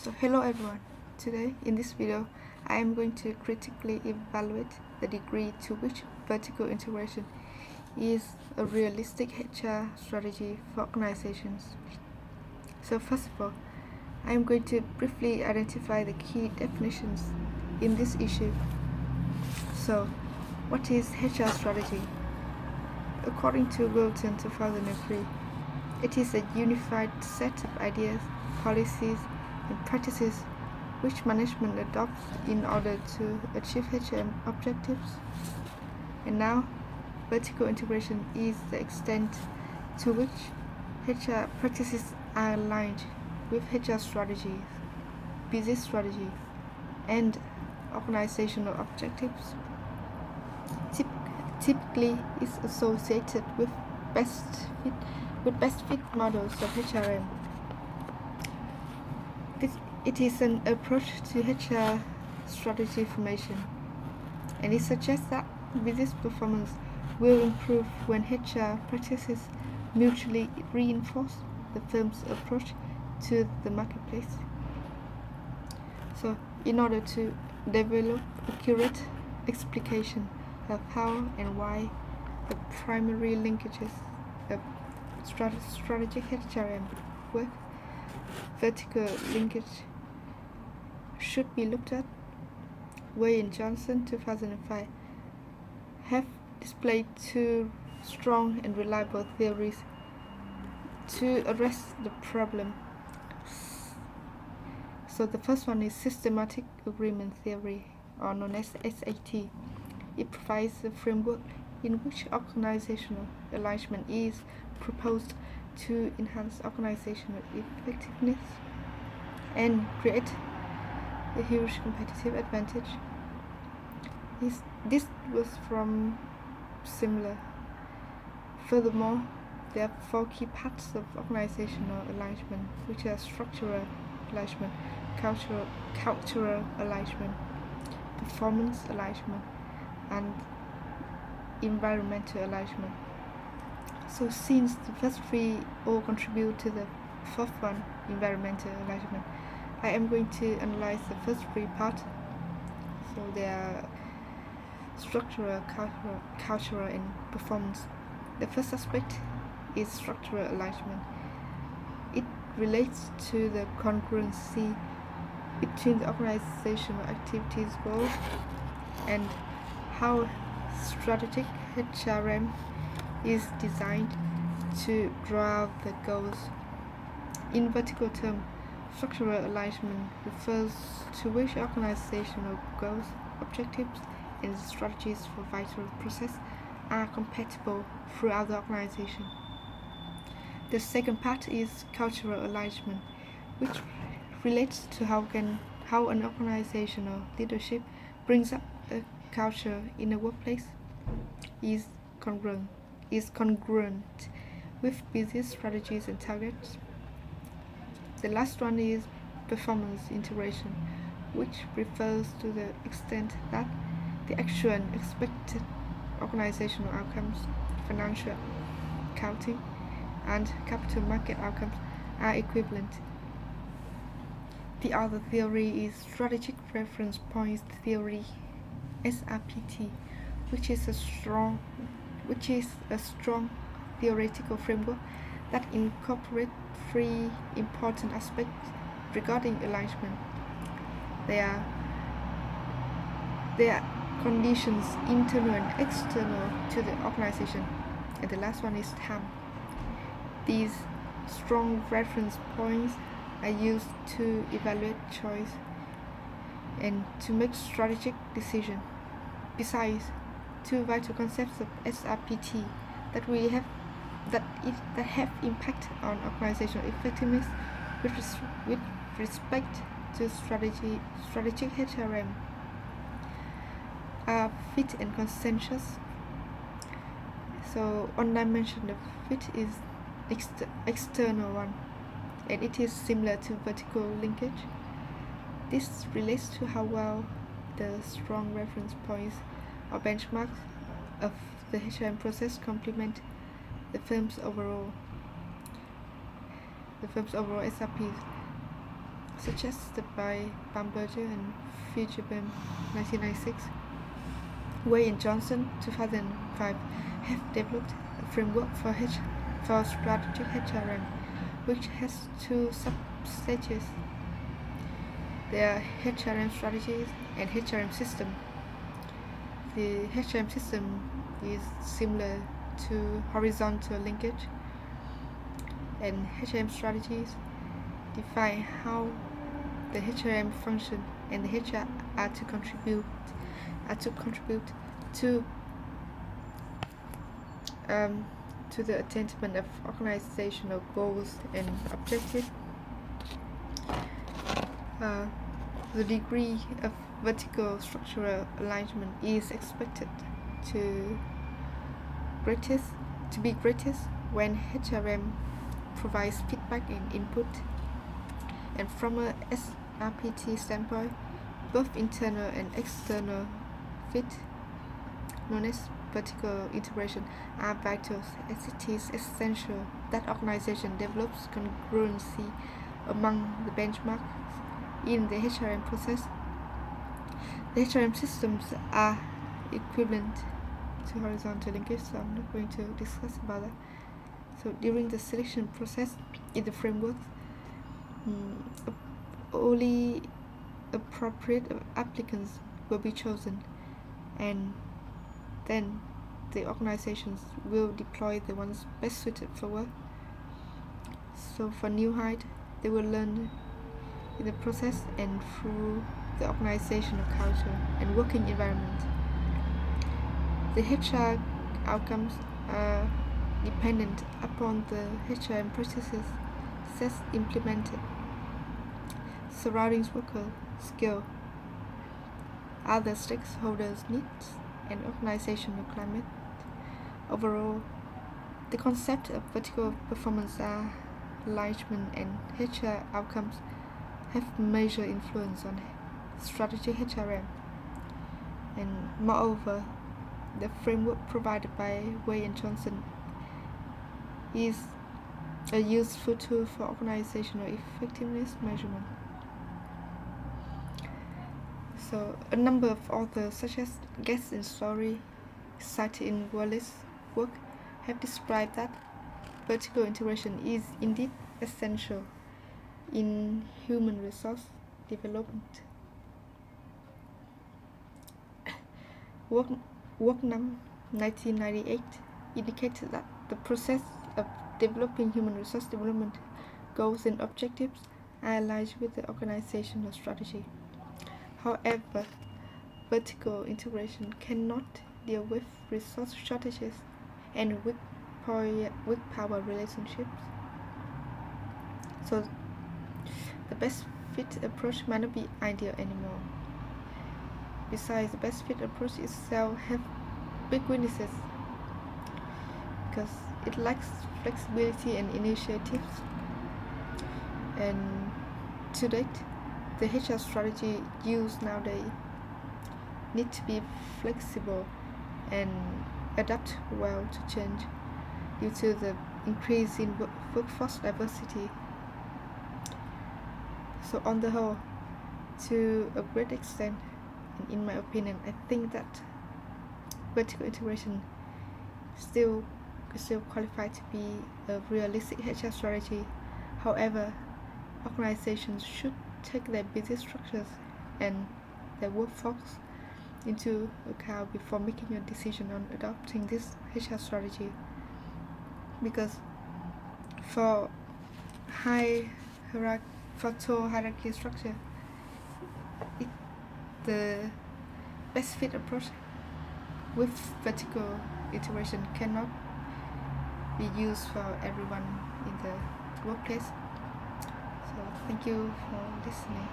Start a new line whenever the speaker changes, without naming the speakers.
So hello everyone. Today in this video I am going to critically evaluate the degree to which vertical integration is a realistic HR strategy for organizations. So first of all, I am going to briefly identify the key definitions in this issue. So what is HR strategy? According to Wilton 2003, it is a unified set of ideas, policies, and practices which management adopts in order to achieve HR objectives. And now, vertical integration is the extent to which HR practices are aligned with HR strategies, business strategy, and organizational objectives. Typically is associated with best fit models of HRM. It is an approach to HR strategy formation, and it suggests that business performance will improve when HR practices mutually reinforce the firm's approach to the marketplace. So, in order to develop accurate explication of how and why the primary linkages of strategic HRM work, vertical linkage should be looked at. Way and Johnson 2005 have displayed two strong and reliable theories to address the problem. So the first one is systematic agreement theory, or known as SAT. It provides a framework in which organizational alignment is proposed to enhance organizational effectiveness and create a huge competitive advantage. This was from similar. Furthermore, there are four key parts of organizational alignment, which are structural alignment, cultural alignment, performance alignment, and environmental alignment. So since the first three all contribute to the fourth one, environmental alignment, I am going to analyze the first three parts. So they are structural, cultural, and performance. The first aspect is structural alignment. It relates to the congruency between the organizational activities goals and how strategic HRM is designed to draw out the goals. In vertical terms, structural alignment refers to which organizational goals, objectives, and strategies for vital process are compatible throughout the organization. The second part is cultural alignment, which relates to how an organizational leadership brings up a culture in a workplace is congruent with business strategies and targets. The last one is performance integration, which refers to the extent that the actual and expected organizational outcomes, financial, accounting, and capital market outcomes are equivalent. The other theory is strategic reference points theory, SRPT, which is a strong theoretical framework that incorporates three important aspects regarding alignment. There are conditions internal and external to the organization, and the last one is time. These strong reference points are used to evaluate choice and to make strategic decisions. Besides, two vital concepts of SRPT that have impact on organizational effectiveness with respect to strategic HRM are fit and consensus. So one dimension of fit is external one, and it is similar to vertical linkage. This relates to how well the strong reference points or benchmarks of the HRM process complement the firm's overall SRPs. suggested by Bamberger and Fijibem 1996. Way and Johnson 2005 have developed a framework for strategic HRM, which has two sub-stages. There are HRM strategies and HRM system. The HRM system is similar to horizontal linkage, and HRM strategies define how the HRM function and the HR are to contribute to the attainment of organizational goals and objectives. The degree of vertical structural alignment is expected to be greatest when HRM provides feedback and input. And from a SRPT standpoint, both internal and external fit, known as vertical integration, are vital, as it is essential that organization develops congruency among the benchmarks in the HRM process. The HRM systems are equivalent to horizontal linkage, so I'm not going to discuss about that. So during the selection process in the framework, only appropriate applicants will be chosen, and then the organizations will deploy the ones best suited for work. So for new hire, they will learn in the process and through the organizational culture and working environment. The HR outcomes are dependent upon the HRM processes that's implemented, surroundings worker skill, other stakeholders' needs, and organizational climate. Overall, the concept of vertical performance alignment and HR outcomes have major influence on strategy HRM, and moreover, the framework provided by Way and Johnson is a useful tool for organizational effectiveness measurement. So a number of authors, such as Guest and Story, cited in Wallace's work, have described that vertical integration is indeed essential in human resource development. Worknam 1998 indicated that the process of developing human resource development goals and objectives are aligned with the organizational strategy. However, vertical integration cannot deal with resource shortages and weak power relationships. So the best fit approach might not be ideal anymore. Besides, the best fit approach itself has big weaknesses because it lacks flexibility and initiatives. And to date, the HR strategy used nowadays need to be flexible and adapt well to change due to the increase in workforce diversity. So on the whole, to a great extent, and in my opinion, I think that vertical integration still qualified to be a realistic HR strategy. However, organizations should take their business structures and their workforce into account before making a decision on adopting this HR strategy, because for tall hierarchy structure, the best fit approach with vertical integration cannot be used for everyone in the workplace. So thank you for listening.